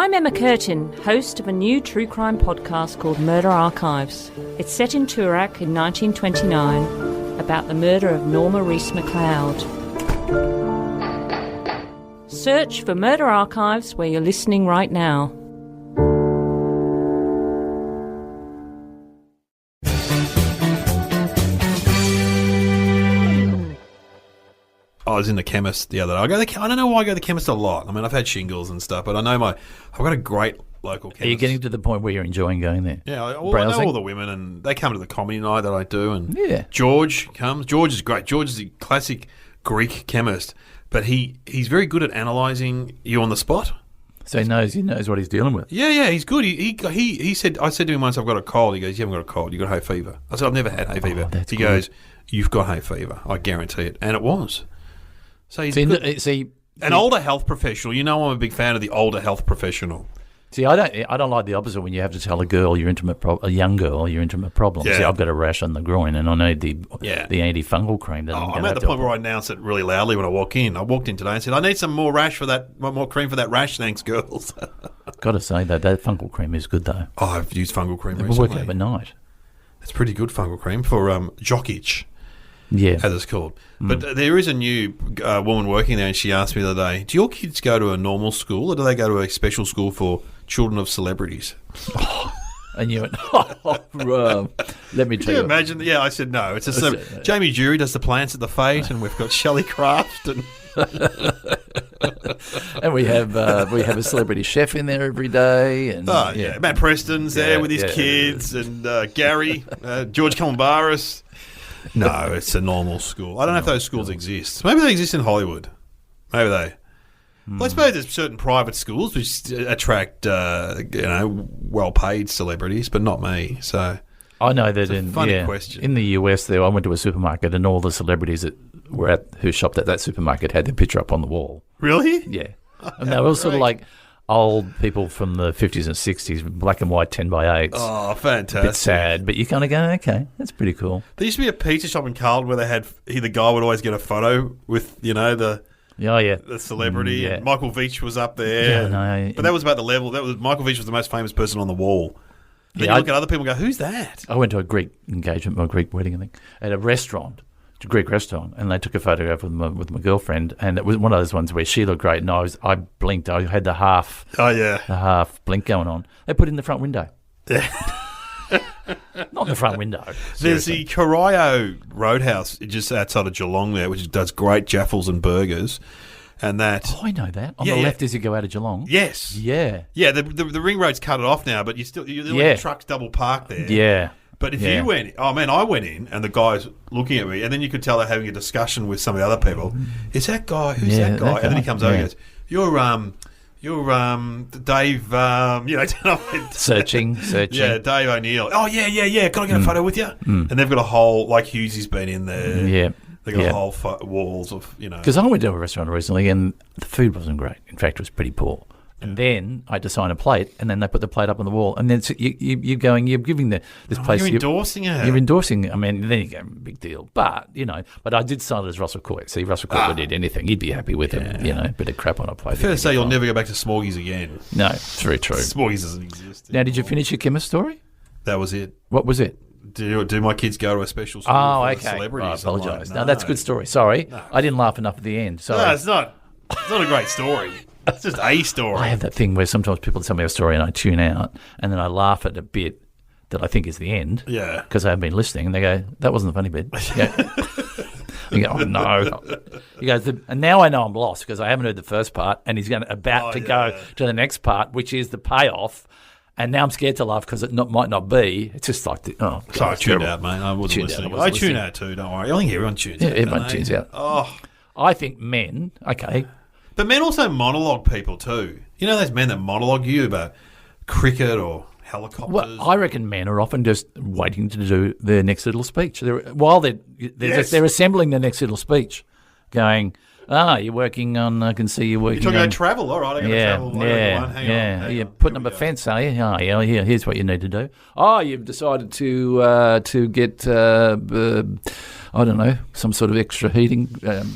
I'm Emma Curtin, host of a new true crime podcast called Murder Archives. It's set in Toorak in 1929 about the murder of Norma Reese McLeod. Search for Murder Archives where you're listening right now. I was in the chemist the other day. I don't know why I go to the chemist a lot. I mean, I've had shingles and stuff, but I know I've got a great local chemist. Are you getting to the point where you're enjoying going there? Yeah, I know all the women, and they come to the comedy night that I do, and George comes. George is great. George is a classic Greek chemist, but he's very good at analysing you on the spot. So he knows what he's dealing with. Yeah, he's good. He said, I said to him once, I've got a cold. He goes, you haven't got a cold, you've got hay fever. I said, I've never had hay fever. He goes, you've got hay fever. I guarantee it. And it was. So he's an older health professional. You know, I'm a big fan of the older health professional. See, I don't like the opposite when you have to tell a young girl your intimate problems. Yeah. See, I've got a rash on the groin and I need the antifungal cream. I'm at the point where I announce it really loudly when I walk in. I walked in today and said, I need some more more cream for that rash, thanks, girls. Got to say that fungal cream is good though. Oh, I've used fungal cream recently. It will work overnight. It's pretty good fungal cream for jock itch. Yeah, as it's called. But there is a new woman working there, and she asked me the other day, do your kids go to a normal school or do they go to a special school for children of celebrities? And you went, let me tell you. Can you imagine? Yeah, I said no. It's a Jamie Jury does the plants at the Fate, and we've got Shelley Craft, and and we have a celebrity chef in there every day. And Matt Preston's there with his kids, and Gary, George Calombaris. No, it's a normal school. I don't know if those schools exist. Maybe they exist in Hollywood. Maybe they. Well, I suppose there's certain private schools which attract, well-paid celebrities, but not me. So I know that question. In the US, I went to a supermarket and all the celebrities who shopped at that supermarket had their picture up on the wall. Really? Yeah, and they were sort of like old people from the 50s and 60s, black and white 10x8s. Oh, fantastic. A bit sad, but you kind of go, okay, that's pretty cool. There used to be a pizza shop in Carlton where the guy would always get a photo with, the celebrity. Yeah. Michael Veitch was up there. Yeah, but that was about the level. Michael Veitch was the most famous person on the wall. Then you look at other people and go, who's that? I went to a Greek engagement, a Greek wedding, I think, at a restaurant. A Greek restaurant, and they took a photograph with my girlfriend, and it was one of those ones where she looked great, and I blinked. I had the half blink going on. They put it in the front window. Yeah. Not in the front window. There's the Corio Roadhouse just outside of Geelong there, which does great jaffles and burgers. And that. Oh, I know that. On the left as you go out of Geelong. Yes. Yeah. Yeah. The ring road's cut it off now, but the trucks double parked there. Yeah. But if you went, I went in and the guy's looking at me, and then you could tell they're having a discussion with some of the other people. Is that guy? Who's that guy? And then he comes over and goes, You're Dave. Searching. Yeah, Dave O'Neill. Oh yeah. Can I get a photo with you? And they've got a whole Hughesy's been in there. Yeah. They got a whole walls of Because I went to a restaurant recently and the food wasn't great. In fact, it was pretty poor. And then I had to sign a plate, and then they put the plate up on the wall, and then you're giving this place. You're endorsing it. You're endorsing. I mean, then you go, big deal. But but I did sign it as Russell Court. See, Russell Court did anything, he'd be happy with it. Bit of crap on a plate. Fair to say, you'll never go back to Smorgies again. No, it's very true. Smorgies doesn't exist anymore. Now, did you finish your chemist story? That was it. What was it? Do my kids go to a special school for celebrities? I apologise. No, that's a good story. Sorry, I didn't laugh enough at the end. Sorry. No, it's not. It's not a great story. It's just a story. I have that thing where sometimes people tell me a story and I tune out, and then I laugh at a bit that I think is the end. Yeah. Because I haven't been listening, and they go, "That wasn't the funny bit." You go, "Oh no!" He goes, and now I know I'm lost because I haven't heard the first part, and he's about to go to the next part, which is the payoff. And now I'm scared to laugh because it might not be. It's just like, I tuned out, mate. I wasn't listening. I tune out too. Don't worry. I think everyone tunes out. Yeah, everyone tunes out. Oh, I think men. Okay. But men also monologue people too. You know those men that monologue you about cricket or helicopters? Well, I reckon men are often just waiting to do their next little speech. While they're assembling their next little speach, going, you're working on, I can see you're working on... You're talking on, about travel, all right, I'm going to travel. Hang on. You're putting up a fence, are you? Oh, yeah, here's what you need to do. Oh, you've decided to get... I don't know, some sort of extra heating,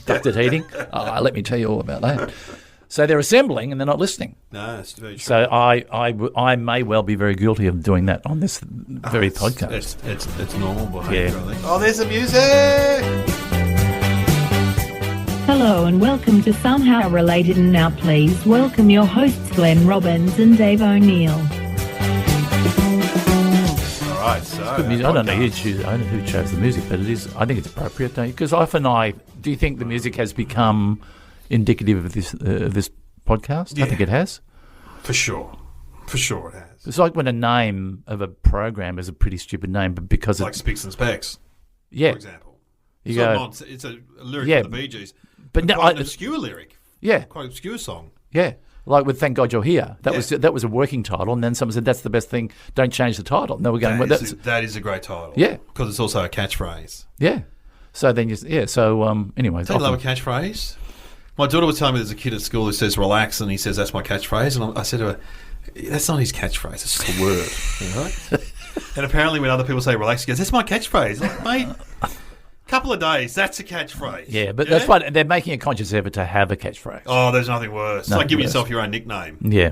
ducted heating. Let me tell you all about that. So they're assembling and they're not listening. No, it's very true. So I may well be very guilty of doing that on this very podcast. It's normal behaviour, I think. Oh, there's the music! Hello and welcome to Somehow Related, and now please welcome your hosts Glenn Robbins and Dave O'Neill. All right, so good music. I don't know who chose the music, but it is. I think it's appropriate, don't you? Because often do you think the music has become indicative of this podcast? Yeah. I think it has. For sure it has. It's like when a name of a program is a pretty stupid name, but because like Spicks and Specks, for example. It's a lyric from the Bee Gees, but no, quite an obscure lyric. Yeah, quite an obscure song. Yeah, like with "Thank God You're Here." That was a working title, and then someone said that's the best thing. Don't change the title. No, we're going. That is a great title. Yeah, because it's also a catchphrase. Yeah. So then anyway, don't you love a catchphrase? My daughter was telling me there's a kid at school who says "relax" and he says that's my catchphrase, and I said to her, "That's not his catchphrase. It's just a word." You know? And apparently, when other people say "relax," he goes, "That's my catchphrase." Like, mate, couple of days, that's a catchphrase. Yeah, but that's why they're making a conscious effort to have a catchphrase. Oh, there's nothing worse. It's like giving yourself your own nickname. Yeah.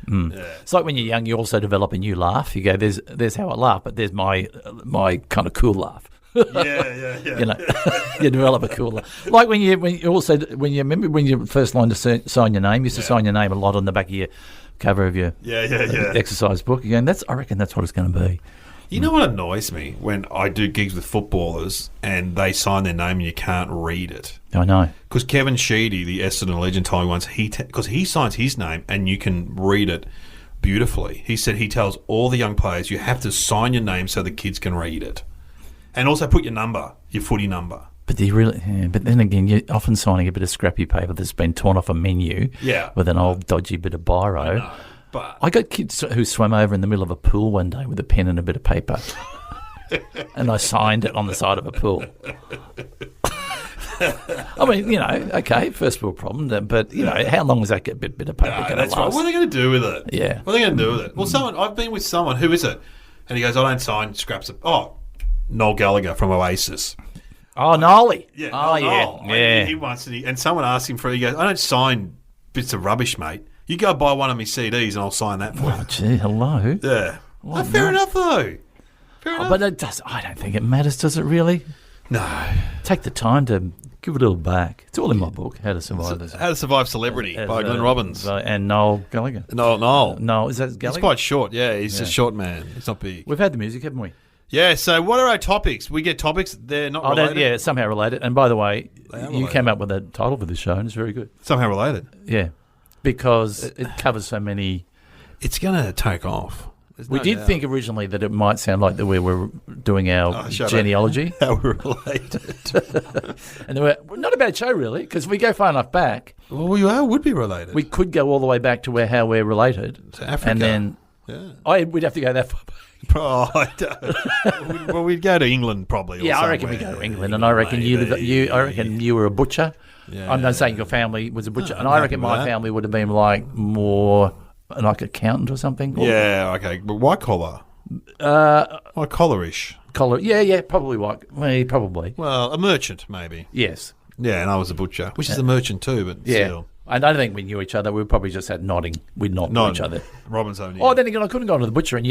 Mm. Yeah. It's like when you're young, you also develop a new laugh. You go, "There's how I laugh, but there's my kind of cool laugh." Yeah. You know, you develop a cool laugh. Like when you remember when you first learned to sign your name, you used to sign your name a lot on the back of your cover of your exercise book. You go, I reckon that's what it's going to be. You know what annoys me when I do gigs with footballers and they sign their name and you can't read it. I know. Because Kevin Sheedy, the Essendon legend, told me once because he signs his name and you can read it beautifully. He said he tells all the young players you have to sign your name so the kids can read it, and also put your number, your footy number. But but then again, you're often signing a bit of scrappy paper that's been torn off a menu with an old dodgy bit of biro. But I got kids who swam over in the middle of a pool one day with a pen and a bit of paper, and I signed it on the side of a pool. I mean, okay, first world problem, but how long was that bit of paper going to last? Right. What are they going to do with it? Yeah, what are they going to do with it? Well, I've been with someone. Who is it? And he goes, "I don't sign scraps of." Noel Gallagher from Oasis. Oh, Nolly. Yeah. Noel. Yeah. He wants it, and someone asked him he goes, "I don't sign bits of rubbish, mate. You go buy one of my CDs and I'll sign that for you." Oh, gee, hello. Yeah. Fair enough, though. Fair enough. But I don't think it matters, does it really? No. Take the time to give it all back. It's all in my book, How to Survive This. How to Survive Celebrity by Glenn Robbins. And Noel Gallagher. Noel, is that Gallagher? He's quite short, he's a short man. He's not big. We've had the music, haven't we? Yeah, so what are our topics? We get topics, they're not related? Yeah, somehow related. And by the way, you came up with a title for this show and it's very good. Somehow related? Yeah, because it covers so many... It's going to take off. We did think originally that it might sound like that we were doing our genealogy. How we're related. And we're not a bad show, really, because we go far enough back. Well, we would be related. We could go all the way back to how we're related. To Africa. And then we'd have to go that far back. Well, we'd go to England probably. I reckon we go to England, and I reckon you were a butcher. Yeah. I'm not saying your family was a butcher, and I reckon my family would have been like more like accountant or something. Yeah, okay, but white collar, white collarish. Yeah, probably white. Well, probably. Well, a merchant maybe. Yes. Yeah, and I was a butcher, which is a merchant too, but still. I don't think we knew each other. We probably just had nodding. We'd nod to each other. Robbins only. Oh, then again, I couldn't go to the butcher, I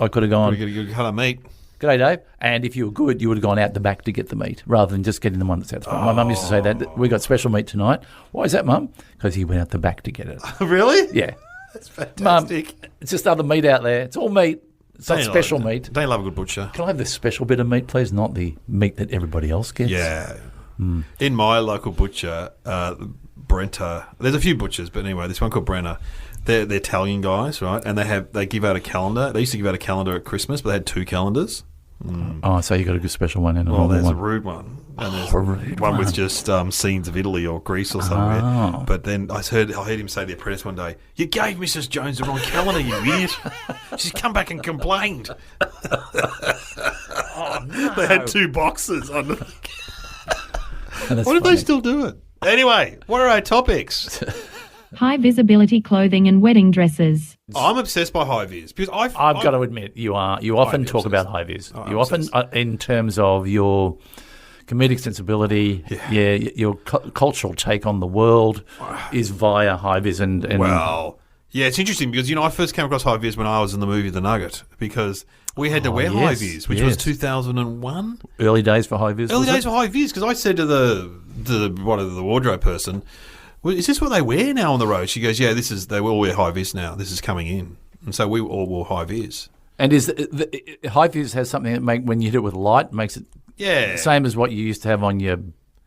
could have gone. You cut a meat. G'day, Dave. And if you were good, you would have gone out the back to get the meat rather than just getting the one that's out the front. My mum used to say that. We got special meat tonight. Why is that, Mum? Because he went out the back to get it. Really? Yeah. That's fantastic. Mum, it's just other meat out there. It's all meat. It's not special meat. Don't you love a good butcher? Can I have this special bit of meat, please? Not the meat that everybody else gets. Yeah. Mm. In my local butcher, Brenta, there's a few butchers, but anyway, this one called Brenta. They're Italian guys, right? And they give out a calendar. They used to give out a calendar at Christmas, but they had 2 calendars. Mm. Oh, so you got a good special one and there's a rude one. And there's one with just scenes of Italy or Greece or somewhere. Oh. But then I heard him say to the apprentice one day, "You gave Mrs. Jones the wrong calendar, you idiot. She's come back and complained." Oh, no. They had 2 boxes on them. Why did they still do it? Anyway, what are our topics? High visibility clothing and wedding dresses. I'm obsessed by high vis because I've got to admit you are. You often talk about high vis. You often, in terms of your comedic sensibility, your cultural take on the world is via high-vis and well, yeah, it's interesting because, I first came across high-vis when I was in the movie The Nugget because we had to wear high-vis, which was 2001. Early days for high-vis. Early days for high-vis because I said to the wardrobe person, well, is this what they wear now on the road? She goes, yeah, they all wear high-vis now. This is coming in. And so we all wore high-vis. And is the high-vis has something that when you hit it with light, makes it same as what you used to have on your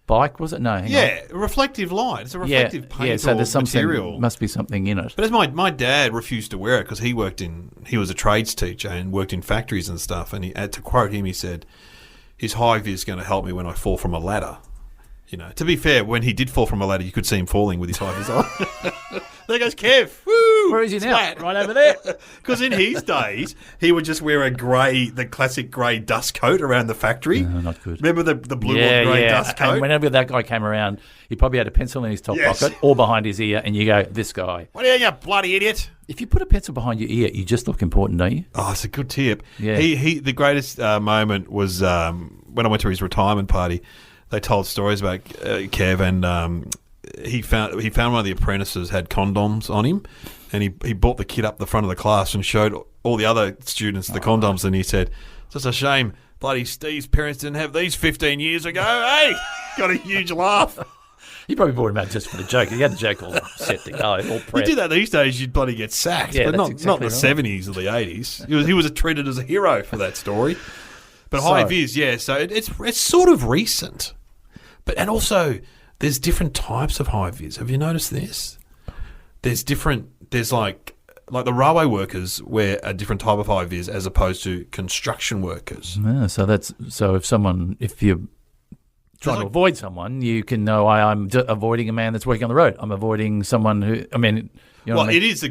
bike, was it? No, hang on. Reflective light. It's a reflective paint so there's material. Must be something in it. But as my dad refused to wear it because he was a trades teacher and worked in factories and stuff. And to quote him, he said, his high-vis is going to help me when I fall from a ladder. To be fair, when he did fall from a ladder, you could see him falling with his high-vis on. There goes Kev. Woo! Where is he now? Flat. Right over there. Because in his days, he would just wear the classic grey dust coat around the factory. No, not good. Remember the blue or grey dust coat? And whenever that guy came around, he probably had a pencil in his top pocket or behind his ear, and you go, this guy. What are you bloody idiot? If you put a pencil behind your ear, you just look important, don't you? Oh, it's a good tip. Yeah. The greatest moment was when I went to his retirement party. They told stories about Kev, and he found one of the apprentices had condoms on him, and he brought the kid up the front of the class and showed all the other students the condoms, and he said, "It's just a shame, bloody Steve's parents didn't have these 15 years ago." Hey, got a huge laugh. He probably brought him out just for the joke. He had the joke all set to go, all prepped. You did that these days, you'd bloody get sacked, but not the 70s or the 80s. He was treated as a hero for that story. But high-vis, so it's sort of recent. And also, there's different types of high-vis. Have you noticed this? There's like the railway workers wear a different type of high-vis as opposed to construction workers. Yeah, so if you're trying to avoid someone, you can know I'm avoiding a man that's working on the road. I'm avoiding someone who, it is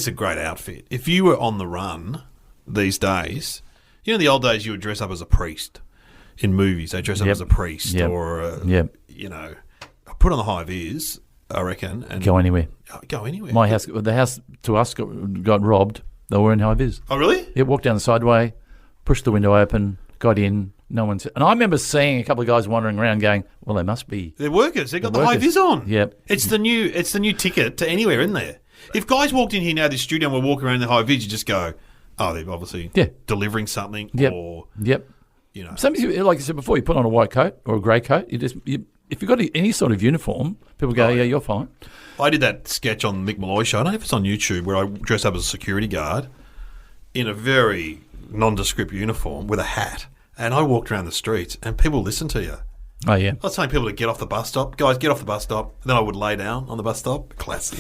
a great outfit. If you were on the run these days, the old days you would dress up as a priest. In movies, they dress up as a priest or, put on the high-vis, I reckon. And go anywhere. Go anywhere. The house to us got robbed. They were in high-vis. Oh, really? Yeah, walked down the sideway, pushed the window open, got in. No one said. And I remember seeing a couple of guys wandering around going, well, they must be. They're workers. They've got the high-vis on. Yep. It's the new ticket to anywhere, isn't there? If guys walked in here now, this studio, and were walking around in the high-vis, you just go, oh, they're obviously delivering something or... Yep. Something like you said before, you put on a white coat or a grey coat. If you've got any sort of uniform, people go, you're fine. I did that sketch on the Mick Malloy show. I don't know if it's on YouTube, where I dressed up as a security guard in a very nondescript uniform with a hat, and I walked around the streets, and people listened to you. Oh yeah. I was telling people to get off the bus stop. Guys, get off the bus stop. And then I would lay down on the bus stop. Classic.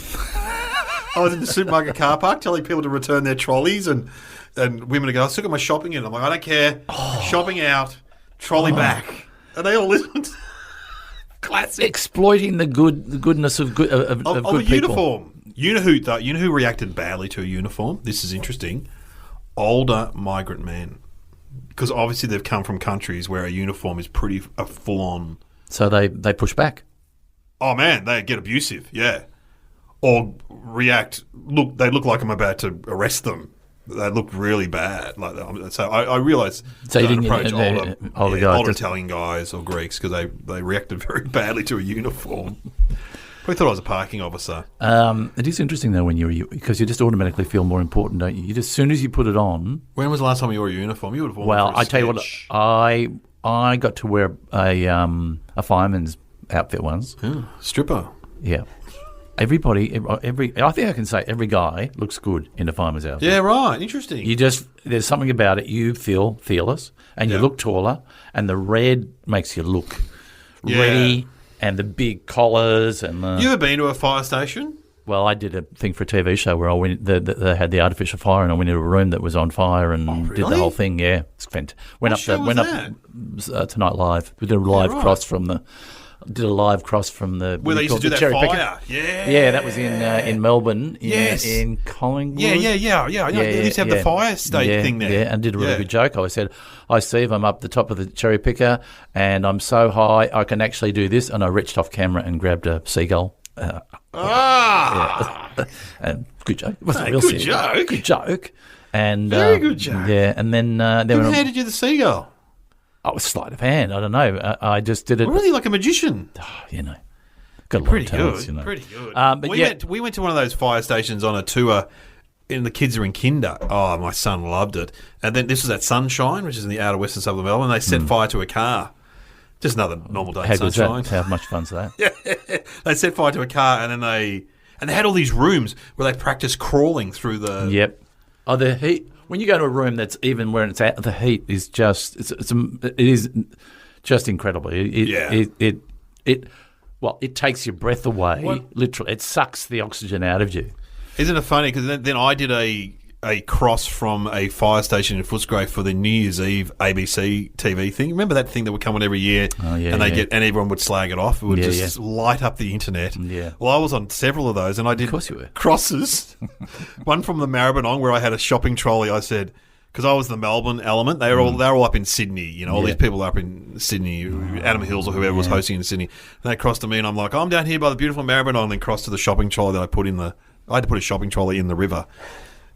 I was in the supermarket car park telling people to return their trolleys, and women would go, I still got my shopping in. I'm like, I don't care. Shopping out, trolley back. And they all listened. Classic. Exploiting the goodness of good of good a uniform. You know who reacted badly to a uniform? This is interesting. Older migrant men. Because obviously they've come from countries where a uniform is pretty full on. So they push back. Oh man, they get abusive, yeah. Or react. They look like I'm about to arrest them. They look really bad. So I realised don't approach older Italian guys or Greeks because they reacted very badly to a uniform. Probably thought I was a parking officer. It is interesting though because you just automatically feel more important, don't you? As soon as you put it on. When was the last time you wore a uniform? You would have worn. Well, I tell you what, I got to wear a fireman's outfit once. Stripper. Yeah. I think I can say every guy looks good in a fireman's outfit. Yeah, right. Interesting. There's something about it. You feel fearless and you look taller, and the red makes you look ready, and the big collars and the... You ever been to a fire station? Well, I did a thing for a TV show where I went. They had the artificial fire, and I went into a room that was on fire and did the whole thing. Yeah, it's fantastic. Went up Tonight Live. We did a live cross from the. Where they used to do that fire. Yeah, that was in Melbourne. In Collingwood. Yeah. They used to have the fire state thing there. Yeah, and did a really good joke. I said, "Hi Steve, I'm up the top of the cherry picker, and I'm so high I can actually do this." And I reached off camera and grabbed a seagull. And good joke. It wasn't a real seagull. Good joke. And very good joke. Yeah, and then who handed you the seagull? Oh, sleight of hand. I don't know. I just did it. Really, like a magician. Got a lot of talents, Pretty good. But we went to one of those fire stations on a tour. And the kids are in kinder. Oh, my son loved it. And then this was at Sunshine, which is in the outer western suburb of Melbourne. And they set fire to a car. Just another normal day at Sunshine. How much fun's that? They set fire to a car, and then they had all these rooms where they practice crawling through the. Yep. Oh, the heat. When you go to a room that's even where it's at, the heat is just it is just incredible. It takes your breath away. Literally, it sucks the oxygen out of you. Isn't it funny? Because then I did a cross from a fire station in Footscray for the New Year's Eve ABC TV thing. Remember that thing that would come on every year? Oh, yeah, and and everyone would slag it off. It would just light up the internet. Yeah. Well, I was on several of those, and I did crosses. One from the Maribyrnong where I had a shopping trolley. I said, because I was the Melbourne element. They were all up in Sydney. All these people up in Sydney, Adam Hills or whoever was hosting in Sydney. And they crossed to me, and I'm like, I'm down here by the beautiful Maribyrnong, and then crossed to the shopping trolley that I put in the. I had to put a shopping trolley in the river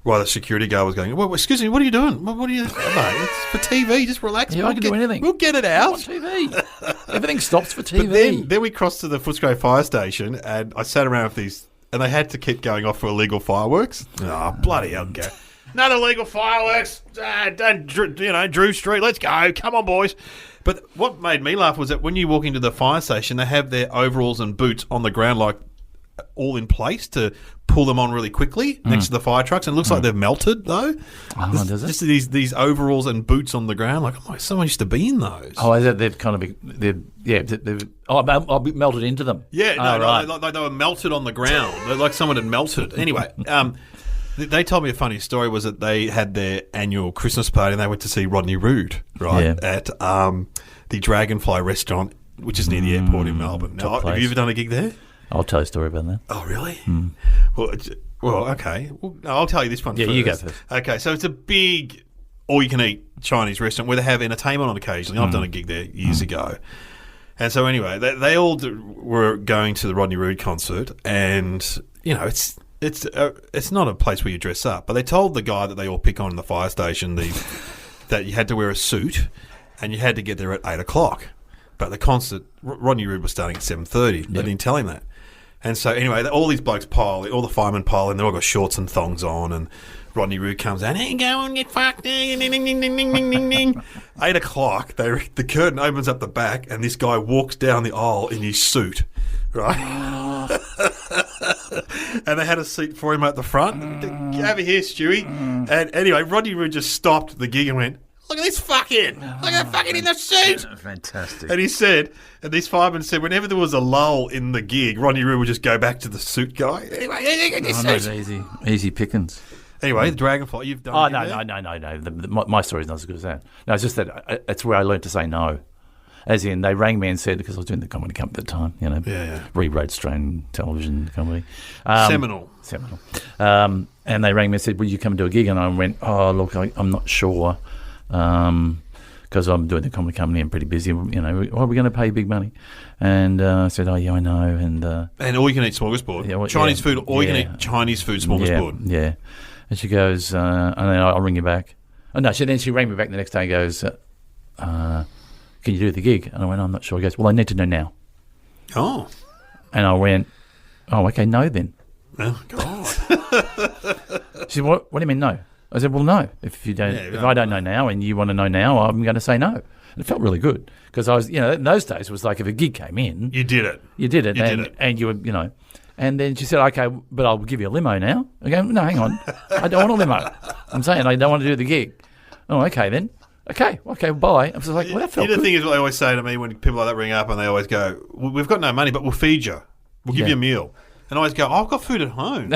while the security guard was going, well, excuse me, what are you doing? What are you... Mate, it's for TV. Just relax. I can do anything. We'll get it out. On TV. Everything stops for TV. But then we crossed to the Footscray fire station, and I sat around with these... And they had to keep going off for illegal fireworks. Oh, bloody hell, go. Not illegal fireworks. Drew Street. Let's go. Come on, boys. But what made me laugh was that when you walk into the fire station, they have their overalls and boots on the ground like all in place to pull them on really quickly next to the fire trucks, and it looks like they've melted though. Oh, does it? Just these overalls and boots on the ground, like someone used to be in those. Oh, they've kind of I'll be melted into them. Yeah, right. They were melted on the ground. They're like someone had melted. Anyway, they told me a funny story was that they had their annual Christmas party and they went to see Rodney Roode at the Dragonfly restaurant, which is near the airport in Melbourne. Now, have you ever done a gig there? I'll tell you a story about that. Oh, really? Well, okay. Well, I'll tell you this one first. Yeah, you go first. Okay, so it's a big all-you-can-eat Chinese restaurant where they have entertainment on occasionally. I've done a gig there years ago. And so anyway, they all were going to the Rodney Roode concert, and, it's not a place where you dress up. But they told the guy that they all pick on in the fire station that you had to wear a suit and you had to get there at 8 o'clock. But the concert, Rodney Roode was starting at 7:30. They didn't tell him that. And so, anyway, all these blokes pile in, all the firemen pile in, they've all got shorts and thongs on, and Rodney Roode comes out, hey, go and get fucked. 8 o'clock, the curtain opens up the back, and this guy walks down the aisle in his suit, right? And they had a seat for him at the front. Over here, Stewie. And anyway, Rodney Roode just stopped the gig and went, look at this fucking! Look at that fucking in the suit! Fantastic. And he said, and these firemen said, whenever there was a lull in the gig, Rodney Roode would just go back to the suit guy. Anyway, get this suit. Easy pickings. Anyway, the Dragonfly, you've done. Oh no. My story's not as good as that. No, it's just that it's where I learned to say no. As in, they rang me and said, because I was doing the comedy company at the time, rewrote Australian television comedy. Seminal. And they rang me and said, will you come and do a gig? And I went, oh, look, I'm not sure. Because I'm doing the comedy company, I'm pretty busy. Are we going to pay you big money? And I said, oh yeah, I know. And all you can eat smorgasbord, Chinese food. All you can eat Chinese food smorgasbord. Yeah. And she goes, and then I'll ring you back. Oh no, she rang me back the next day. And goes, can you do the gig? And I went, I'm not sure. He goes, well, I need to know now. Oh. And I went, oh, okay, no then. Oh God. She said, what do you mean no? I said, well, no. If I don't know now and you want to know now, I'm going to say no. And it felt really good because I was, in those days it was like if a gig came in, you did it. And you were, And then she said, okay, but I'll give you a limo now. I go, no, hang on, I don't want a limo. I'm saying I don't want to do the gig. Oh, okay then. Okay, bye. I was like, well, that felt good. The thing is what they always say to me when people like that ring up and they always go, well, we've got no money, but we'll feed you. We'll give you a meal. And I always go, I've got food at home.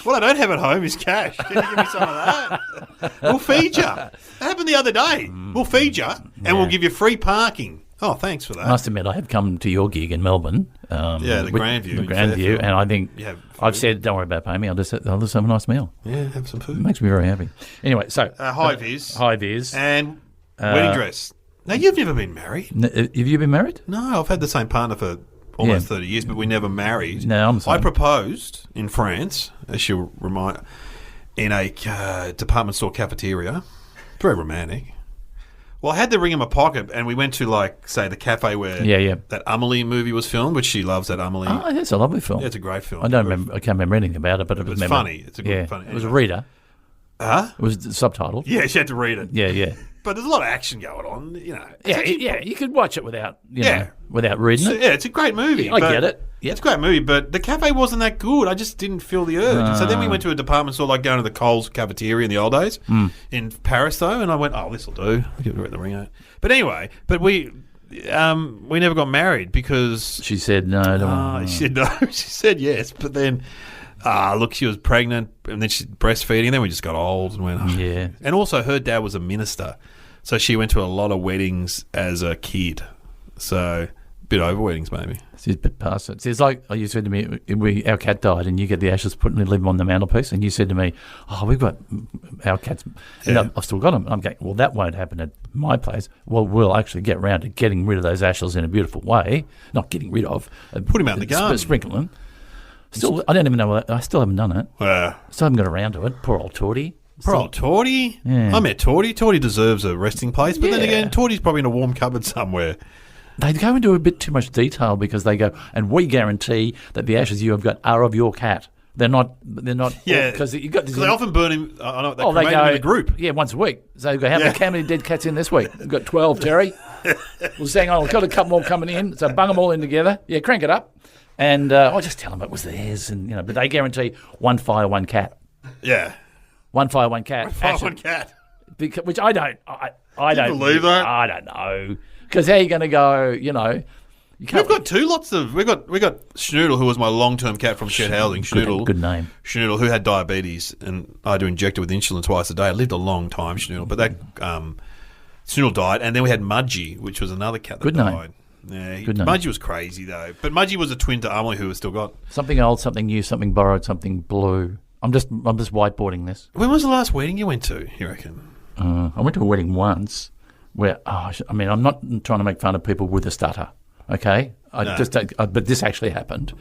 What I don't have at home is cash. Can you give me some of that? We'll feed you. That happened the other day. We'll feed you and we'll give you free parking. Oh, thanks for that. I must admit, I have come to your gig in Melbourne. The Grandview. The Grandview, and I think I've said, don't worry about paying me. I'll just have a nice meal. Yeah, have some food. It makes me very happy. Anyway, so high vis. And wedding dress. Now, you've never been married. Have you been married? No, I've had the same partner for almost 30 years, but we never married. No, I'm sorry. I proposed in France, as she'll remind, in a department store cafeteria. Very romantic. Well, I had the ring in my pocket, and we went to, like, say, the cafe where that Amelie movie was filmed, which she loves that Amelie. Oh, it's a lovely film. Yeah, it's a great film. I can't remember anything about it, but it was funny. It's a good funny. It was a reader. Huh? It was subtitled. Yeah, she had to read it. Yeah. But there's a lot of action going on, you know. You could watch it without, without reading it. Yeah, it's a great movie. I get it. Yeah, it's a great movie, but the cafe wasn't that good. I just didn't feel the urge. And so then we went to a department store, like going to the Coles cafeteria in the old days in Paris, though, and I went, "Oh, this will do." I'll give it the ring out. But anyway, we never got married because she said no. She said no. She said yes, but then. Look, she was pregnant, and then she's breastfeeding, and then we just got old and went, yeah. And also, her dad was a minister, so she went to a lot of weddings as a kid. So, a bit over weddings, maybe. She's a bit past it. It's like you said to me, our cat died, and you get the ashes put and leave them on the mantelpiece, and you said to me, we've got our cats, and I've still got them. And I'm going, well, that won't happen at my place. Well, we'll actually get around to getting rid of those ashes in a beautiful way, not getting rid of. Put them out in the garden. Sprinkle them. Still, I don't even know. I still haven't done it. Still haven't got around to it. Poor old Torty. Poor old Torty. Yeah. I met Torty. Torty deserves a resting place, but then again, Torty's probably in a warm cupboard somewhere. They go into a bit too much detail because they go, and we guarantee that the ashes you have got are of your cat. They're not. Yeah, because they often burn him. I know they cremate him in a group. Yeah, once a week. So they go, how many dead cats in this week? We've got 12, Terry. We're saying, we've got a couple more coming in. So bung them all in together. Yeah, crank it up. And I just tell them it was theirs, and but they guarantee one fire, one cat. Yeah, one fire, one cat. One fire, one cat. Because, which I don't. I don't believe that. I don't know. Because how are you going to go? You can't. We've got two lots of. We got Schnoodle, who was my long-term cat from Shed Housing. Schnoodle, good name. Schnoodle, who had diabetes, and I had to inject it with insulin twice a day. I lived a long time, Schnoodle, but that Schnoodle died, and then we had Mudgy, which was another cat that died. Name. Yeah, Mudgy was crazy though. But Mudgy was a twin to Amelie, who has still got something old, something new, something borrowed, something blue. I'm just whiteboarding this. When was the last wedding you went to? You reckon? I went to a wedding once where I'm not trying to make fun of people with a stutter. Okay, but this actually happened.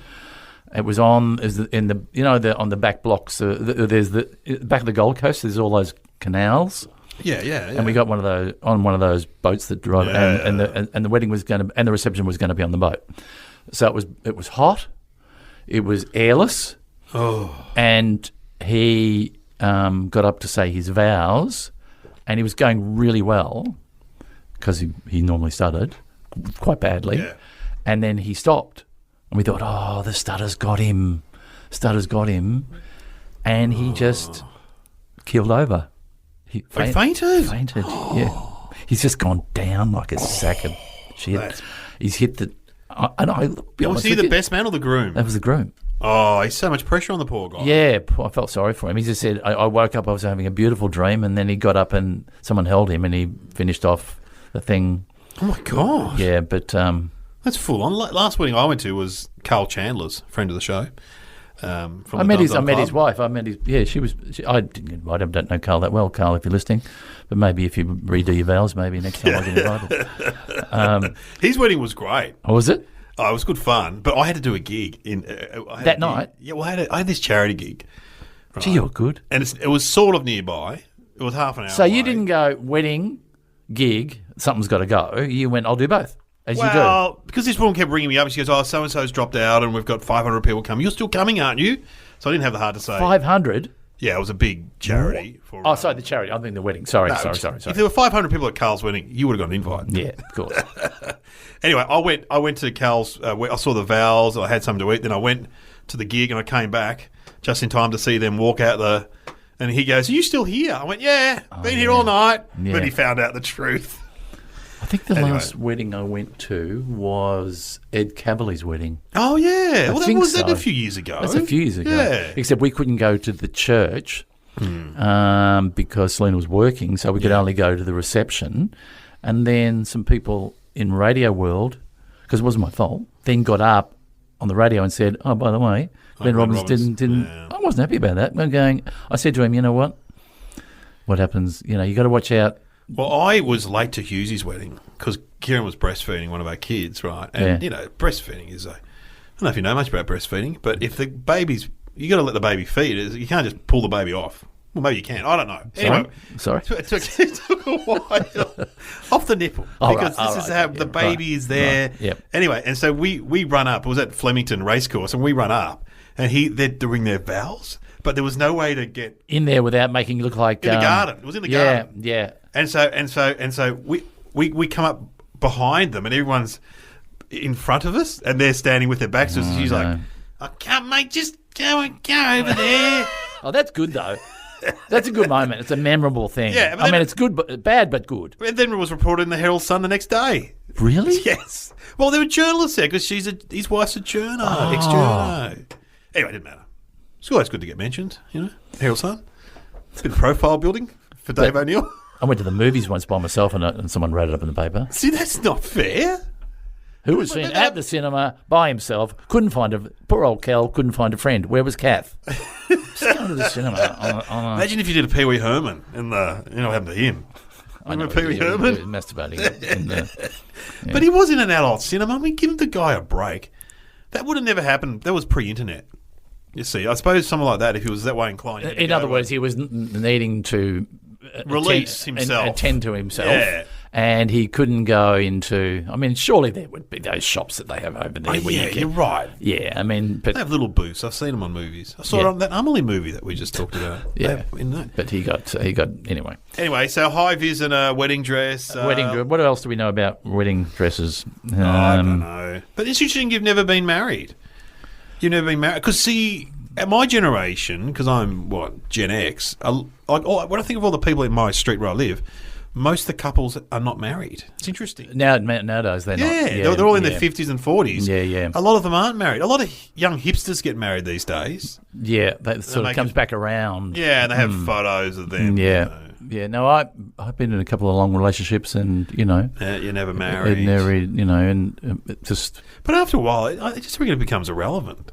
It was on on the back blocks. There's the back of the Gold Coast. There's all those canals. Yeah. And we got one of those boats that drive, and the wedding was going to, and the reception was going to be on the boat. So it was hot, it was airless, and he got up to say his vows, and he was going really well because he normally stuttered quite badly, and then he stopped, and we thought, the stutter's got him, and he just keeled over. He fainted? Fainted, yeah. He's just gone down like a sack of shit. He's hit the... Was he the best man or the groom? That was the groom. Oh, he's so much pressure on the poor guy. Yeah, I felt sorry for him. He just said, I woke up, I was having a beautiful dream, and then he got up and someone held him and he finished off the thing. Oh, my God. Yeah, but... that's full on. Last wedding I went to was Carl Chandler's, friend of the show. I met his wife. I don't know Carl that well. Carl, if you're listening, but maybe if you redo your vows, maybe next time I'll get invited. His wedding was great. Oh, was it? Oh, it was good fun, but I had to do a gig that night. Yeah, well, I had this charity gig. Right? Gee, you're good. And it was sort of nearby. It was half an hour. So you didn't go wedding, gig. Something's got to go. You went, I'll do both. As you do. Because this woman kept ringing me up and she goes, so-and-so's dropped out and we've got 500 people coming. You're still coming, aren't you? So I didn't have the heart to say. 500? Yeah, it was a big charity. Sorry, the charity. I think the wedding. Sorry. If there were 500 people at Carl's wedding, you would have got an invite. Yeah, of course. Anyway, I went to Carl's. I saw the vows. I had something to eat. Then I went to the gig and I came back just in time to see them walk out the... And he goes, are you still here? I went, been here all night. Yeah. But he found out the truth. I think the last wedding I went to was Ed Cavali's wedding. Oh, yeah. Well, that was a few years ago. That's a few years ago. Yeah. Except we couldn't go to the church because Selena was working, so we could only go to the reception. And then some people in Radio World, because it wasn't my fault, then got up on the radio and said, oh, by the way, Glenn Robbins didn't I wasn't happy about that. I said to him, you know what happens, you got to watch out. Well, I was late to Hughesy's wedding because Kieran was breastfeeding one of our kids, right? And, breastfeeding is I don't know if you know much about breastfeeding, but if the baby's, you got to let the baby feed. You can't just pull the baby off. Well, maybe you can. I don't know. Sorry? It took a while. Off the nipple. Because this is how the baby is there. Right. Yep. Anyway, and so we run up. It was at Flemington Racecourse, and we run up, and they're doing their vows, but there was no way to get in there without making it look like in the garden. It was in the garden. Yeah. And so we come up behind them, and everyone's in front of us, and they're standing with their backs to us. She's like, "I can't, mate. Just go over there." Oh, that's good though. That's a good moment. It's a memorable thing. Yeah, I mean, it's good, but bad, but good. And then it was reported in the Herald Sun the next day. Really? Yes. Well, there were journalists there because his wife's a journo, ex-journo. Anyway, it didn't matter. It's always good to get mentioned, Herald Sun. It's a bit of profile building for Dave O'Neill. I went to the movies once by myself and someone wrote it up in the paper. See, that's not fair. Who was seen at the cinema by himself, poor old Kel couldn't find a friend. Where was Kath? Just going to the cinema. Imagine if you did a Pee Wee Herman in what happened to him? Remember Pee Wee Herman? He was masturbating. But he was in an adult cinema. I mean, give the guy a break. That would have never happened. That was pre-internet. You see, I suppose someone like that, if he was that way inclined. In other words, he was needing to release himself. Attend to himself. Yeah. And he couldn't go into. I mean, surely there would be those shops that they have over there. You're right. Yeah, I mean, but they have little booths. I've seen them on movies. I saw it on that Amelie movie that we just talked about. Yeah, but he got anyway. Anyway, so high vis and a wedding dress. What else do we know about wedding dresses? I don't know. But it's interesting. You've never been married. You've never been married because see. At my generation, because I'm, Gen X, when I think of all the people in my street where I live, most of the couples are not married. It's interesting. Nowadays, they're not. Yeah, they're all in their 50s and 40s. Yeah. A lot of them aren't married. A lot of young hipsters get married these days. Yeah, that sort of comes back around. Yeah, and they have photos of them. Yeah. Yeah, no, I've been in a couple of long relationships and, you're never married. And just... But after a while, I just think it becomes irrelevant.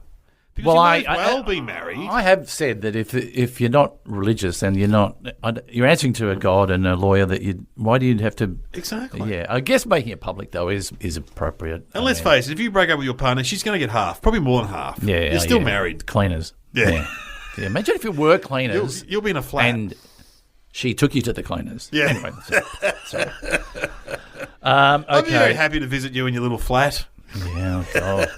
Because you might as well be married. I have said that if you're not religious and you're answering to a God and a lawyer, why do you have to? Exactly. Yeah, I guess making it public though is appropriate. And let's face it, if you break up with your partner, she's going to get half, probably more than half. Yeah, you're still married. Cleaners. Yeah. Imagine if you were cleaners. You'll be in a flat and she took you to the cleaners. Yeah. Anyway, sorry. Okay. I'd be very happy to visit you in your little flat. Yeah. God.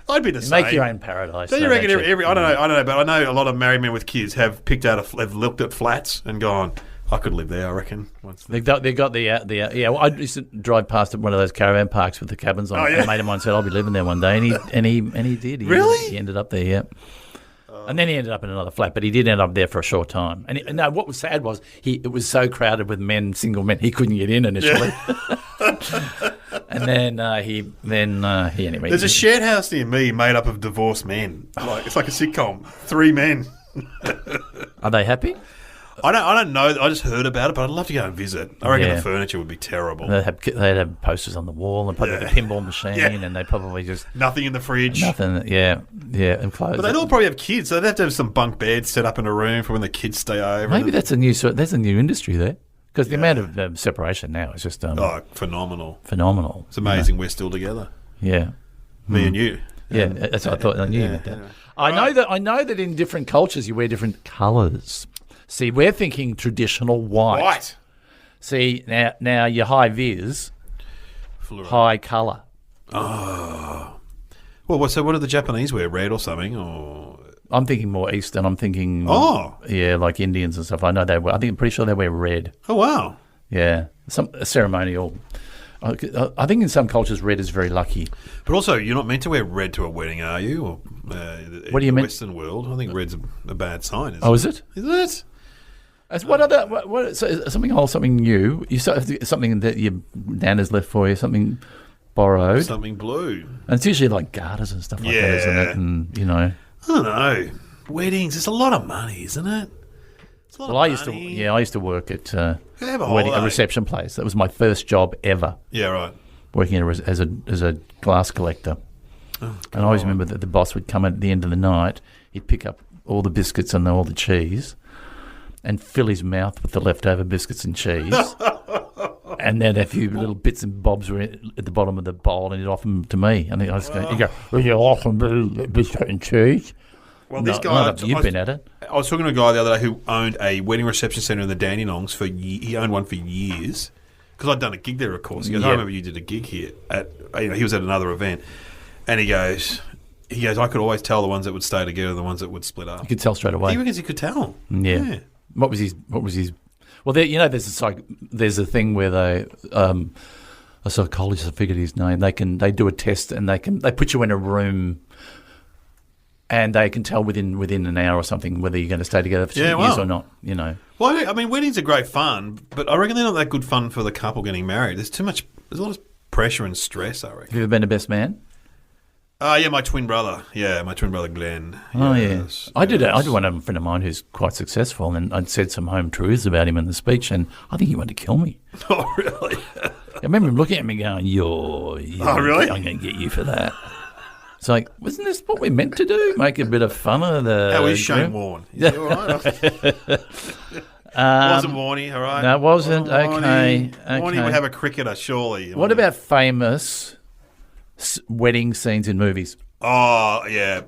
I'd be the same. Make your own paradise. Don't you reckon I don't know, but I know a lot of married men with kids have looked at flats and gone, I could live there, I reckon. They got the well, I used to drive past one of those caravan parks with the cabins on. And a mate of mine said, I'll be living there one day, and he did. He ended up there, yeah. And then he ended up in another flat, but he did end up there for a short time. And what was sad was it was so crowded with single men, he couldn't get in initially. Yeah. And then anyway. There's a shared house near me made up of divorced men. It's like a sitcom. 3 men. Are they happy? I don't know. I just heard about it, but I'd love to go and visit. I reckon the furniture would be terrible. They'd have posters on the wall and probably a pinball machine, and they probably just nothing in the fridge. Nothing. Yeah, and clothes. But they'd all probably have kids, so they'd have to have some bunk beds set up in a room for when the kids stay over. Maybe that's a new industry there. Because the amount of separation now is just phenomenal. Phenomenal. It's amazing we're still together. Yeah, me and you. Yeah, that's what I thought. I knew that. Yeah. I know that in different cultures you wear different colours. See, we're thinking traditional white. White. See, now your high vis, high colour. Oh. Well, so what do the Japanese wear? Red or something? Or I'm thinking more Eastern. I'm thinking, like Indians and stuff. I know I'm pretty sure they wear red. Oh, wow. Yeah, some ceremonial. I think in some cultures red is very lucky. But also, you're not meant to wear red to a wedding, are you? Or, what do you mean? Western world, I think red's a bad sign. Is it? Isn't it? Something new? Something that your nan has left for you? Something borrowed? Something blue. And it's usually like garters and stuff like that, isn't it? And I don't know. Weddings, it's a lot of money, isn't it? I used to work at a reception place. That was my first job ever. Yeah, right. Working as a glass collector. Oh, and I always remember that the boss would come at the end of the night. He'd pick up all the biscuits and all the cheese, and fill his mouth with the leftover biscuits and cheese. And then a few little bits and bobs were at the bottom of the bowl, and he'd offer them to me. And he'd go, "Will you offer me biscuit and cheese?" Well, this guy, you've been at it. I was talking to a guy the other day who owned a wedding reception centre in the Dandenongs he owned one for years. Because I'd done a gig there, of course. He goes, I remember you did a gig here. He was at another event. And he goes, I could always tell the ones that would stay together, the ones that would split up. You could tell straight away. He reckons he could tell. Yeah. What was his? Well, there's a thing where they, a psychologist, I figured his name. They do a test and they put you in a room, and they can tell within an hour or something whether you're going to stay together for 2 years or not. You know. Well, I mean, weddings are great fun, but I reckon they're not that good fun for the couple getting married. There's a lot of pressure and stress, I reckon. Have you ever been a best man? Yeah, my twin brother. Yeah, my twin brother Glenn. Oh, yes. I did one of a friend of mine who's quite successful, and I'd said some home truths about him in the speech, and I think he wanted to kill me. Oh, really? I remember him looking at me going, oh, really? I'm going to get you for that. It's like, wasn't this what we meant to do? Make a bit of fun of the... How is Shane Warne? Is he all right? Wasn't Warney, all right? No, it wasn't. Okay. Warney would have a cricketer, surely. What about famous wedding scenes in movies? Oh, yeah.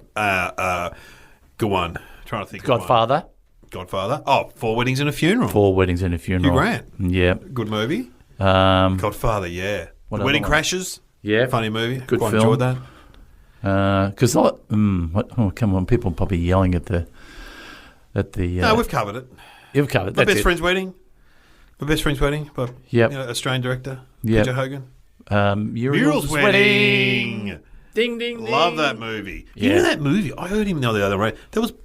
Good one. Trying to think Godfather. Godfather. Oh, 4 Weddings and a Funeral. 4 Weddings and a Funeral. Hugh Grant. Yeah. Good movie. Godfather, yeah. Wedding Crashes. Yeah. Funny movie. Good Quite film. enjoyed that. Because come on, people probably yelling at the. No, we've covered it. You've covered it. My best friend's wedding. By Australian director. Yep. Peter Hogan. Muriel's Wedding. Ding, ding, ding. Love that movie. Yeah. You know that movie? I heard him the other way.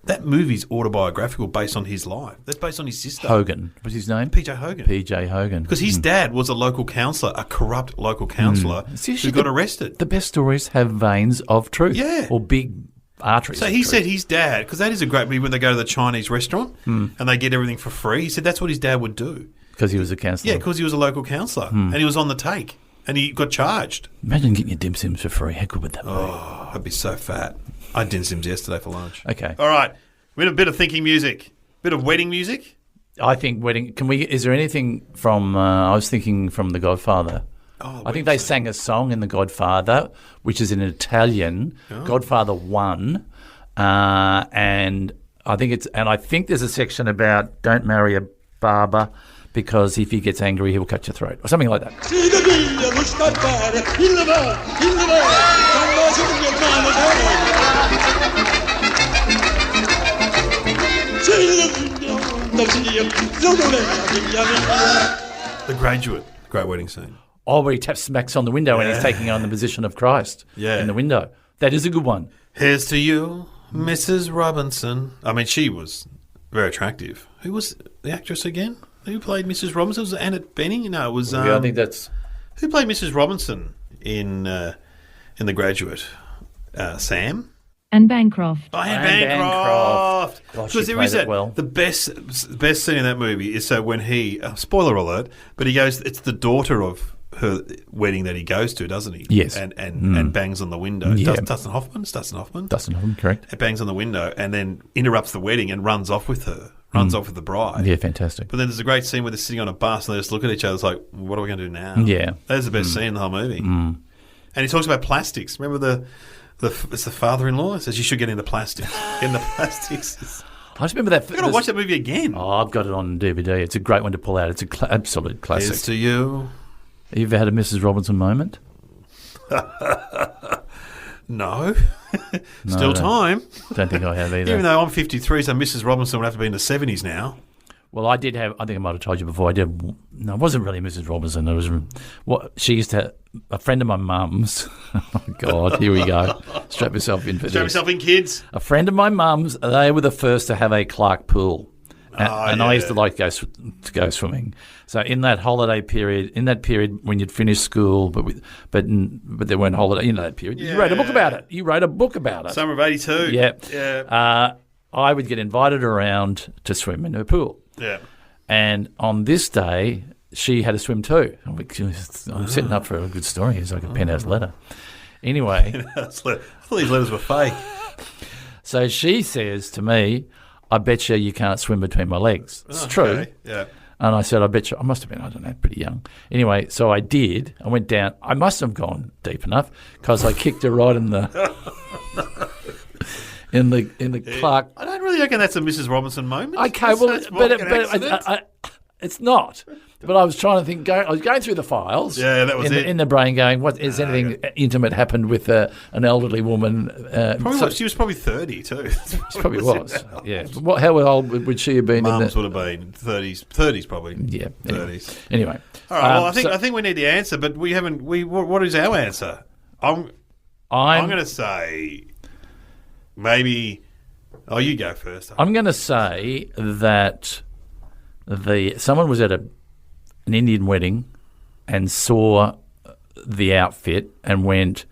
That movie's autobiographical, based on his life. That's based on his sister. Hogan. What's his name? PJ Hogan. PJ Hogan. Because his dad was a local councillor, a corrupt local councillor who got arrested. The best stories have veins of truth. Yeah. Or big arteries. So he said his dad, because that is a great movie when they go to the Chinese restaurant and they get everything for free. He said that's what his dad would do. Because he was a councillor? Yeah, because he was a local councillor and he was on the take. And he got charged. Imagine getting your dim sims for free. How good would that be? Oh, I'd be so fat. I had dim sims yesterday for lunch. Okay. All right. We had a bit of thinking music. Bit of wedding music. I think wedding. Is there anything from? I was thinking from The Godfather. Oh, I think they sang a song in The Godfather, which is in Italian. Godfather 1, and I think there's a section about don't marry a barber, because if he gets angry, he will cut your throat, or something like that. The Graduate, great wedding scene. Oh, where he taps smacks on the window and he's taking on the position of Christ in the window. That is a good one. Here's to you, Mrs. Robinson. I mean, she was very attractive. Who was the actress again? Who played Mrs. Robinson? Was it Annette Bening? No, it was... I think that's... Who played Mrs. Robinson in The Graduate? Sam? Anne Bancroft. Oh, Anne Bancroft. Because there is the best scene in that movie is so when he... spoiler alert, but he goes... It's the daughter of her wedding that he goes to, doesn't he? Yes. And bangs on the window. Yeah. Dustin Hoffman? Dustin Hoffman, correct. It bangs on the window and then interrupts the wedding and runs off with her. Runs off with the bride. Yeah, fantastic. But then there's a great scene where they're sitting on a bus and they just look at each other. It's like, what are we going to do now? Yeah. That's the best scene in the whole movie. And he talks about plastics. Remember it's the father-in-law? He says you should get into plastics. Get into plastics. I just remember that. I've got to watch that movie again. Oh, I've got it on DVD. It's a great one to pull out. It's an absolute classic. Here's to you. Have you ever had a Mrs. Robinson moment? No. Still time. Don't think I have either. Even though I'm 53, so Mrs. Robinson would have to be in the 70s now. Well, I think I might have told you before, it wasn't really Mrs. Robinson. It was she used to, a friend of my mum's. Oh, God, here we go. Strap yourself in for this. Strap yourself in, kids. A friend of my mum's, they were the first to have a Clark pool. And I used to like to go swimming. So in that holiday period, when you'd finish school, but there weren't holidays, that period. Yeah. You wrote a book about it. Summer of 82. Yeah. I would get invited around to swim in her pool. Yeah. And on this day, she had to swim too. I'm setting up for a good story. It's like a penthouse letter. Anyway. I thought these letters were fake. So she says to me, I bet you can't swim between my legs. It's true. Okay. Yeah. And I said, I bet you, I must have been, I don't know, pretty young. Anyway, so I did. I went down. I must have gone deep enough because I kicked her right in the Clark. I don't really you reckon that's a Mrs. Robinson moment? Okay, it's not. But I was trying to think. I was going through the files. Yeah, that was in the brain, going, "What is anything intimate happened with an elderly woman?" She was probably 30 too. She probably was. Yeah. How old would she have been? Mums would have been 30s probably. Yeah. 30s. Anyway. All right. Well, I think we need the answer, but we haven't. What is our answer? I'm going to say maybe. Oh, you go first. I'm going to say that someone was at an Indian wedding and saw the outfit and went,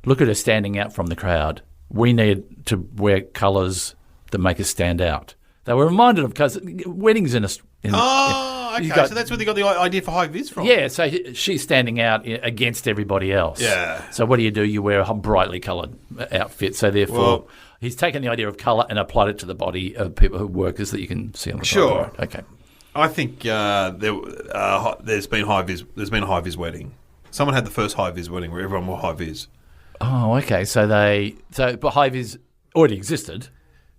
"Look at her standing out from the crowd. We need to wear colours that make us stand out." They were reminded of, because weddings okay. So that's where they got the idea for high vis from. Yeah, so she's standing out against everybody else. Yeah. So what do? You wear a brightly coloured outfit. So therefore, he's taken the idea of colour and applied it to the body of people who workers that you can see on the side of the road. Okay. I think there's been high vis. There's been a high vis wedding. Someone had the first high vis wedding where everyone wore high vis. Oh, okay. But high vis already existed.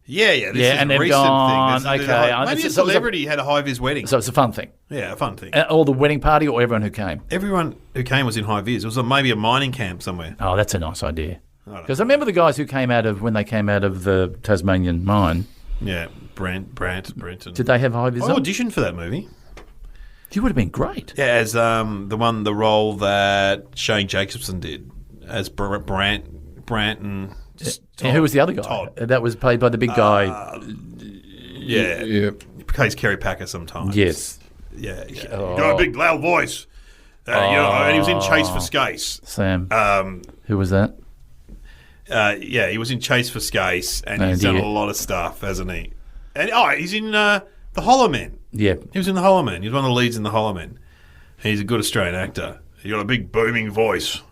Yeah. This is and a they've recent gone. thing. Okay, maybe a celebrity had a high vis wedding. So it's a fun thing. Yeah, a fun thing. Or the wedding party, or everyone who came. Everyone who came was in high vis. It was maybe a mining camp somewhere. Oh, that's a nice idea. Because I remember the guys who when they came out of the Tasmanian mine. Yeah, Brenton. Did they have high vis? I auditioned for that movie. You would have been great. Yeah, as the role that Shane Jacobson did as Branton. And who was the other guy? Todd. That was played by the big guy. Yeah. He plays Kerry Packer sometimes. Yes. Yeah. Oh. Got a big loud voice. And he was in Chase for Skase. Sam. Who was that? He was in Chase for Skase, and he's done a lot of stuff, hasn't he? And he's in The Hollow Men. Yeah. He was in The Hollow Men. He was one of the leads in The Hollow Men. He's a good Australian actor. He got a big booming voice.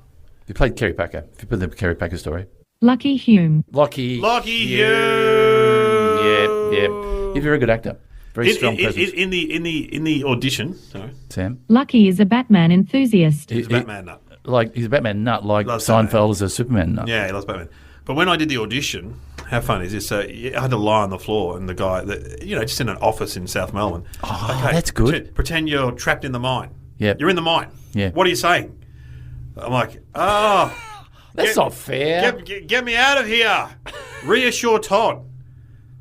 He played Kerry Packer. If you put the Kerry Packer story. Lucky Hume. Lucky Hume. Yeah. He's a very good actor. Very strong presence. In the audition, sorry. Sam. Lucky is a Batman enthusiast. He's a Batman nut. He's a Batman nut, like Seinfeld is a Superman nut. Yeah, he loves Batman. But when I did the audition, how funny is this? I had to lie on the floor, and the guy, just in an office in South Melbourne. Oh, okay, that's good. Pretend you're trapped in the mine. Yeah. You're in the mine. Yeah. What are you saying? I'm like, that's not fair. Get me out of here. Reassure Todd.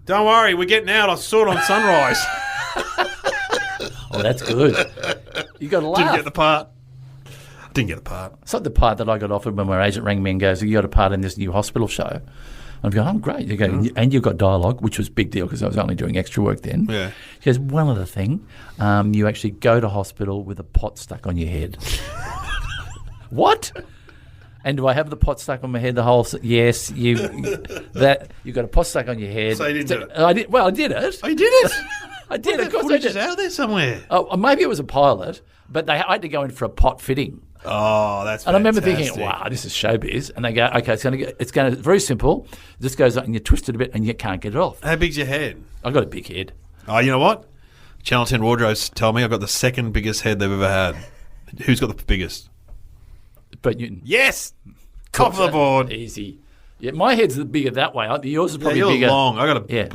Don't worry, we're getting out. I saw it on Sunrise. Oh, that's good. You got to laugh. Didn't get the part. It's like the part that I got offered when my agent rang me and goes, "You got a part in this new hospital show." I'm going, "Oh, great." You go, and you've got dialogue, which was a big deal because I was only doing extra work then. Yeah. He goes, "One other thing, you actually go to hospital with a pot stuck on your head." What? And do I have the pot stuck on my head the whole? Yes, you got a pot stuck on your head. So you didn't do it. I did. Well, I did it. Oh, you did it. I did. Of course, I did. Out there somewhere. Oh, maybe it was a pilot, but I had to go in for a pot fitting. Oh, that's fantastic. And I remember thinking, wow, this is showbiz. And they go, okay, it's going to very simple. It just goes up and you twist it a bit and you can't get it off. How big's your head? I've got a big head. Oh, you know what? Channel 10 wardrobes tell me I've got the second biggest head they've ever had. Who's got the biggest? Brett Newton. Yes! Top of the board. Easy. Yeah, my head's bigger that way. Yours is probably you're bigger. Long. I got a yeah.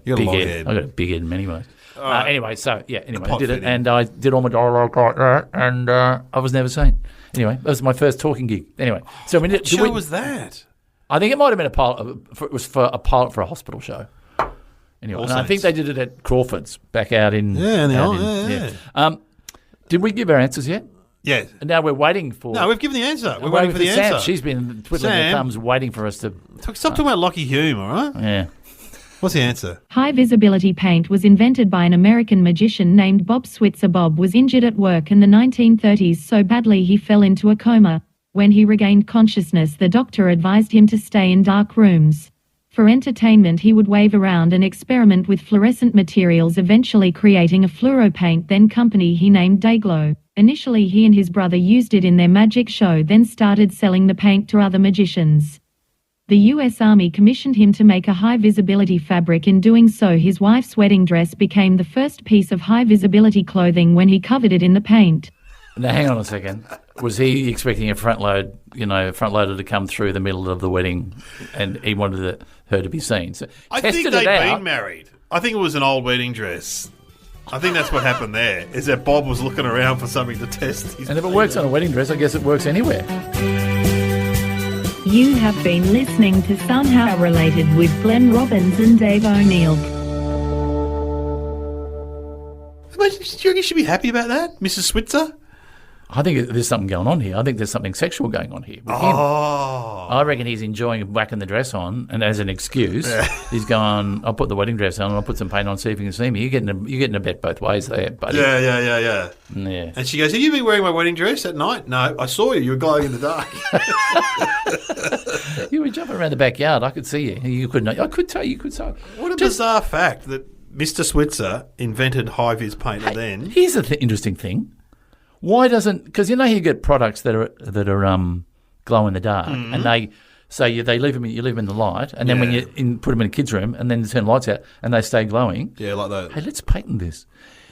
You got a long head. I got a big head in many ways. Anyway, I did it, and I did all my dialogue like that, and I was never seen. Anyway, that was my first talking gig. Anyway, so what show was that? I think it might have been a pilot. It was for a pilot for a hospital show. Anyway, and I think they did it at Crawford's back out in. Yeah. Did we give our answers yet? Yeah. And now we're waiting for. No, we've given the answer. We're waiting for the answer. She's been twiddling her thumbs, waiting for us to. Stop talking about Lucky Hume, all right? Yeah. What's the answer? High visibility paint was invented by an American magician named Bob Switzer. Bob was injured at work in the 1930s so badly he fell into a coma. When he regained consciousness, the doctor advised him to stay in dark rooms. For entertainment, he would wave around and experiment with fluorescent materials, eventually creating a fluoro paint company he named Dayglow. Initially, he and his brother used it in their magic show, then started selling the paint to other magicians. The U.S. Army commissioned him to make a high-visibility fabric. In doing so, his wife's wedding dress became the first piece of high-visibility clothing when he covered it in the paint. Now, hang on a second. Was he expecting a front loader to come through the middle of the wedding, and he wanted her to be seen? So I think they'd been married. I think it was an old wedding dress. I think that's what happened there, is that Bob was looking around for something to test. And if it works on a wedding dress, I guess it works anywhere. You have been listening to Somehow Related with Glenn Robbins and Dave O'Neill. Do you reckon you should be happy about that, Mrs. Switzer? I think there's something going on here. I think there's something sexual going on here with him. I reckon he's enjoying whacking the dress on, and as an excuse, he's going, I'll put the wedding dress on and I'll put some paint on, see if you can see me. You're getting a bet both ways there, buddy. Yeah. And she goes, have you been wearing my wedding dress at night? No, I saw you. You were glowing in the dark. You were jumping around the backyard. I could see you. You could not. I could tell you could say. What a bizarre fact that Mr. Switzer invented high-vis paint and then... Here's the interesting thing. Why doesn't... Because you get products that are glow in the dark, and they leave them in the light, and then when you put them in a kid's room, and then you turn the lights out, and they stay glowing. Yeah, like that. Hey, let's patent this.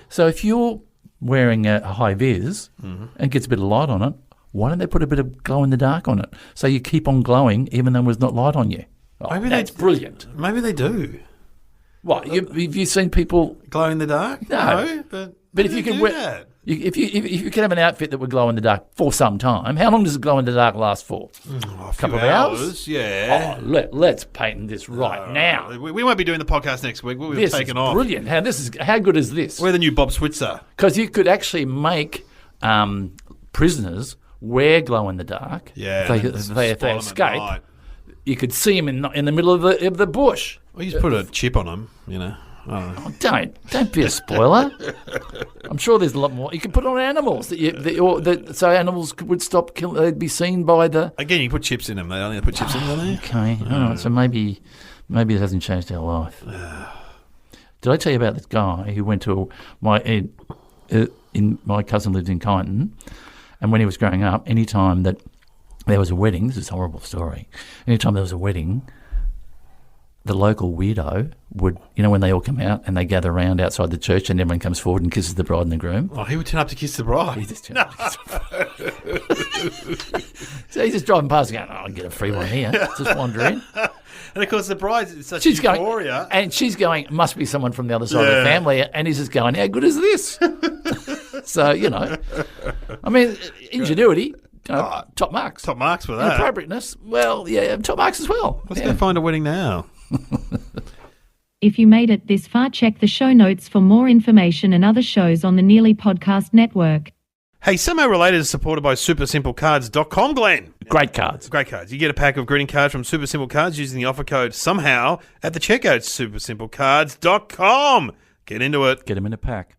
So if you're wearing a high vis and gets a bit of light on it, why don't they put a bit of glow in the dark on it, so you keep on glowing even though there's not light on you? Maybe that's brilliant. Maybe they do. What? Have you seen people glow in the dark? No, but if you can wear that. If you can have an outfit that would glow in the dark for some time, how long does it glow in the dark last for? A couple of hours. Yeah. Oh, let's patent this right now. We won't be doing the podcast next week. We'll be taking off. Brilliant. How good is this? We're the new Bob Switzer. Because you could actually make prisoners wear glow in the dark. Yeah. If they escape, you could see them in the middle of the bush. Well, you just put a chip on them, Oh, don't be a spoiler. I'm sure there's a lot more. You can put on animals so animals would stop killing. They'd be seen by the. Again, you put chips in them. They only put chips in them. Okay, all right. So maybe it hasn't changed our life. Did I tell you about this guy who went to my cousin lived in Kyneton, and when he was growing up, anytime that there was a wedding, this is a horrible story. Anytime there was a wedding, the local weirdo would, when they all come out and they gather around outside the church and everyone comes forward and kisses the bride and the groom. Oh, he would turn up to kiss the bride. He just turned up to kiss the bride. So he's just driving past and going, I'll get a free one here. Just wander in. And, of course, the bride is such euphoria. And she's going, must be someone from the other side of the family. And he's just going, how good is this? So, ingenuity. Top marks. Top marks for that. Appropriateness, well, yeah, top marks as well. Let's go find a wedding now. If you made it this far, check the show notes for more information and other shows on the Nearly Podcast Network. Hey, Somehow Related is supported by SuperSimpleCards.com, Glenn. Great cards. Great cards. You get a pack of greeting cards from Super Simple Cards using the offer code SOMEHOW at the checkout, SuperSimpleCards.com. Get into it. Get them in a pack.